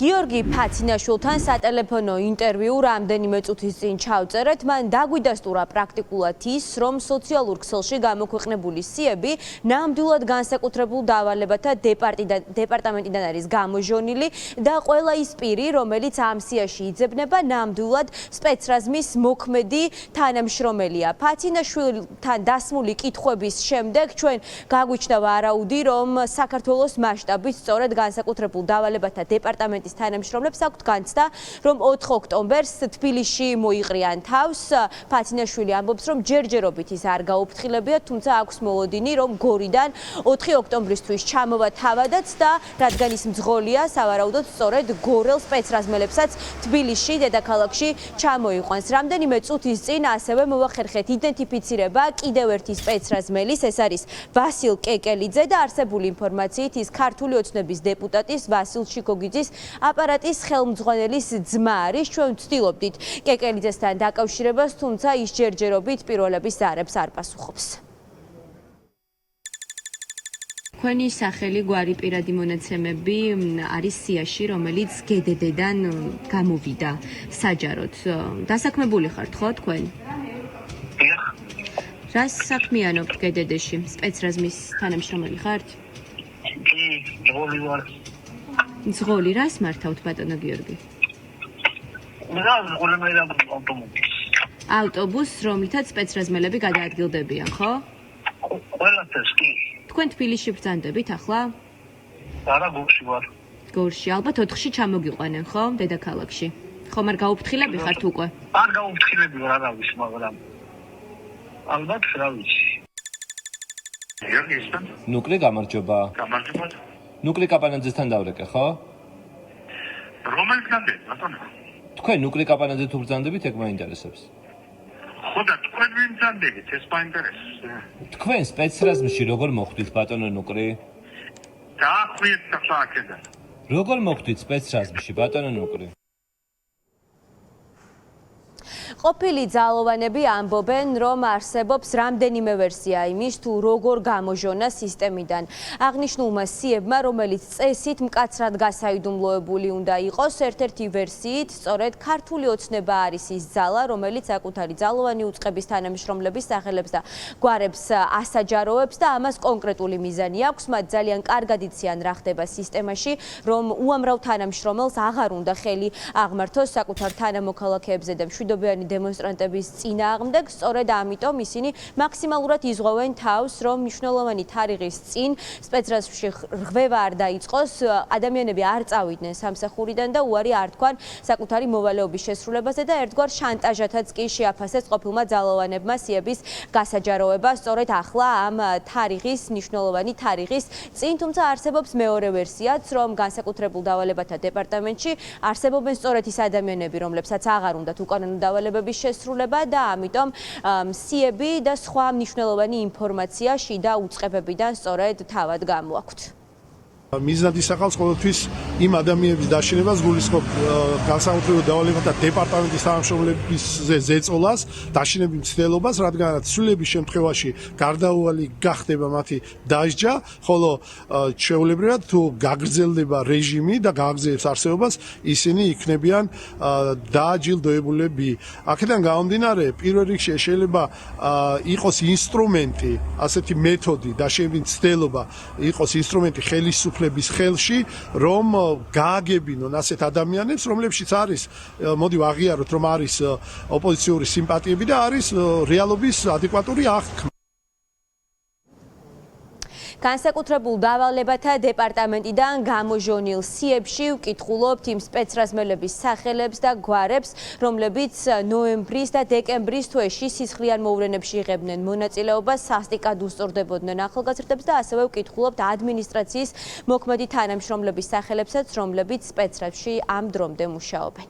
გიორგი ფაცინაშვილთან სატელეფონო ინტერვიუ რამდენიმე წუთის წინ ჩავწერეთ. მან დაგვიდასტურა პრაქტიკულად ის, რომ სოციალურ ქსელში გამოქვეყნებული სიები ნამდვილად განსაკუთრებულ დავალებათა დეპარტამენტიდან არის გამოჟონილი და ყველა ის პირი, რომელიც ამ სიაში იძებნება, ნამდვილად სპეცრაზმის მოქმედი თანამშრომელია. ფაცინაშვილთან დასმული კითხვების შემდეგ ჩვენ გაგვიჩნდა ვარაუდი, რომ საქართველოს მასშტაბით სწორედ განსაკუთრებულ დავალებათა დეპარტამენტის თანამშრომლებს აქვთ განცდა, რომ 4 ოქტომბერს თბილისში მოიყრიან თავს. ფაცინაშვილი ამბობს, რომ ჯერჯერობით ის არ გაუფრთხილებია, თუმცა აქვს მოლოდინი, რომ გორიდან 4 ოქტომბრისთვის ჩამოვა თავადაც და რადგან ის მძღოლია, სავარაუდოდ სწორედ გორელ სპეცრაზმელებსაც თბილისში, დედაქალაქში ჩამოიყვანს. რამდენიმე წუთის წინ ასევე მოვახერხეთ იდენტიფიცირება კიდევ ერთი სპეცრაზმელის, ეს არის ვასილ კეკელიძე და არსებული ინფორმაციით ის ქართული ოცნების დეპუტატის ვასილ ჩიკოგიძის აპარატის ხელმძღვანელის ძმა არის. ჩვენ ვცდილობდით კეკელიძესთან დაკავშირებას, თუმცა ის ჯერჯერობით პირველების ზარებს არ პასუხობს. თქვენი სახელი გვარი პირადი მონაცემები არის სიაში, რომელიც GDD-დან გამოვიდა საჯაროდ. დასაქმებული ხართ ხო თქვენ? რა საქმიანობთ GDD-ში? სპეცრაზმის თანამშრომელი ხართ? ძღოლი ვარ. ძღოლი რას მართავთ ბატონო გიორგი? ავტობუსს, რომლითაც სპეცრაზმელები გადაადგილდებიან, ხო? ყველაფერს კი. თქვენ თბილისში ბრძანდებით ახლა? არა, გორში ვარ. გორში, ალბათ 4-ში ჩამოგიყვანენ, ხო? დედაქალაქში. ხომ არ გაუფრთხილები ხართ უკვე? არ გაუფრთხილები ვარ, არავის, მაგრამ ალბათ რა ვიცი. გიორგი ისთან? ნუკლი გამარჯობა. გამარჯობა. ნუკლი კაპანაძესთან დავრეკე, ხო? რომელი გზანდე, ბატონო? თქვენ ნუკლი კაპანაძე თუ ბრძანდებით, ეგ მაინტერესებს. ხო და თქვენ ვინ ბრძანდებით, ეს მაინტერესებს. თქვენ სპეცრაზმში როგორ მოხვდით ბატონო ნუკლი? დაახვიეთ ახლა აქედან. როგორ მოხვდით სპეცრაზმში ბატონო ნუკლი? ყოფილი ძალოვანები ამბობენ, რომ არსებობს რამდენიმე ვერსია იმის, თუ როგორ გამოჟონა სისტემიდან. აღნიშნულმა სიებმა, რომელიც წესით მკაცრად გასაიდუმლოებული უნდა იყოს, ერთ-ერთი ვერსიით, სწორედ ქართული ოცნება არის ის ძალა, რომელიც საკუთარი ძალოვანი უწყების თანამშრომლების სახელებს და გვარებს ასაჯაროებს და ამას კონკრეტული მიზანი აქვს. მათ ძალიან კარგად იციან რა ხდება სისტემაში, რომ უამრავ თანამშრომელს აღარ უნდა ხელი აღმართოს საკუთარ თანამოქალაქეებზე და მშვიდობიანი დემონსტრანტების წინააღმდეგ, სწორედ ამიტომ ისინი მაქსიმალურად იზღვევენ თავს, რომ მნიშვნელოვანი თარიღის წინ სპეცრაზმში რღვევა არ დაიწყოს, ადამიანები არ წავიდნენ სამსახურიდან და უარი არ თქვან საკუთარი მოვალეობის შესრულებაზე და ერთგვარ შანტაჟათაც კი შეაფასეს ყოფილმა ძალოვანებმა სიების გასაჯაროება, სწორედ ახლა ამ თარიღის, მნიშვნელოვანი თარიღის წინ, თუმცა არსებობს მეორე ვერსიაც, რომ განსაკუთრებულ დავალებათა დეპარტამენტში არსებობენ სწორედ ის ადამიანები, რომლებსაც აღარ უნდათ უკანონო დავალებების შესრულება და ამიტომ სიები და სხვა მნიშვნელოვანი ინფორმაცია შიდა უწყებებიდან სწორედ თავად გამოაქვთ. მიზნად ისახავს ყოველთვის იმ ადამიანების დაშინებას, გულისხმობ განსაკუთრებულ დავალებათა დეპარტამენტის თანამშრომლების ზეწოლას, დაშინების მცდელობას, რადგანაც სულების შემთხვევაში გარდაუვალი გახდება მათი დასჯა, ხოლო ჩვეულებრივად თუ გაგრძელდება რეჟიმი და გააგრძელებს არსებობას, ისინი იქნებიან დააჯილდოებულები. აქედან გამომდინარე, პირველ რიგში შეიძლება იყოს ინსტრუმენტი, ასეთი მეთოდი, დაშინების მცდელობა იყოს ინსტრუმენტი ხელისუფლების ხელში, რომ გააგებინონ ასეთ ადამიანებს, რომლებშიც არის, მოდი ვაღიაროთ, რომ არის ოპოზიციური სიმპათიები და არის რეალობის ადეკვატური აღქმა. განსაკუთრებულ დავალებათა დეპარტამენტიდან გამოჟონილ სიებში ვკითხულობთ იმ სპეცრაზმელების სახელებს და გვარებს, რომლებიც ნოემბრის და დეკემბრის თვეში სისხლიან მოვლენებში იღებდნენ მონაწილეობას, სასტიკად უსწორდებოდნენ ახალგაზრდებს და ასევე ვკითხულობთ ადმინისტრაციის მოქმედი თანამშრომლების სახელებსაც, რომლებიც სპეცრაზმში ამ დრომდე მუშაობენ.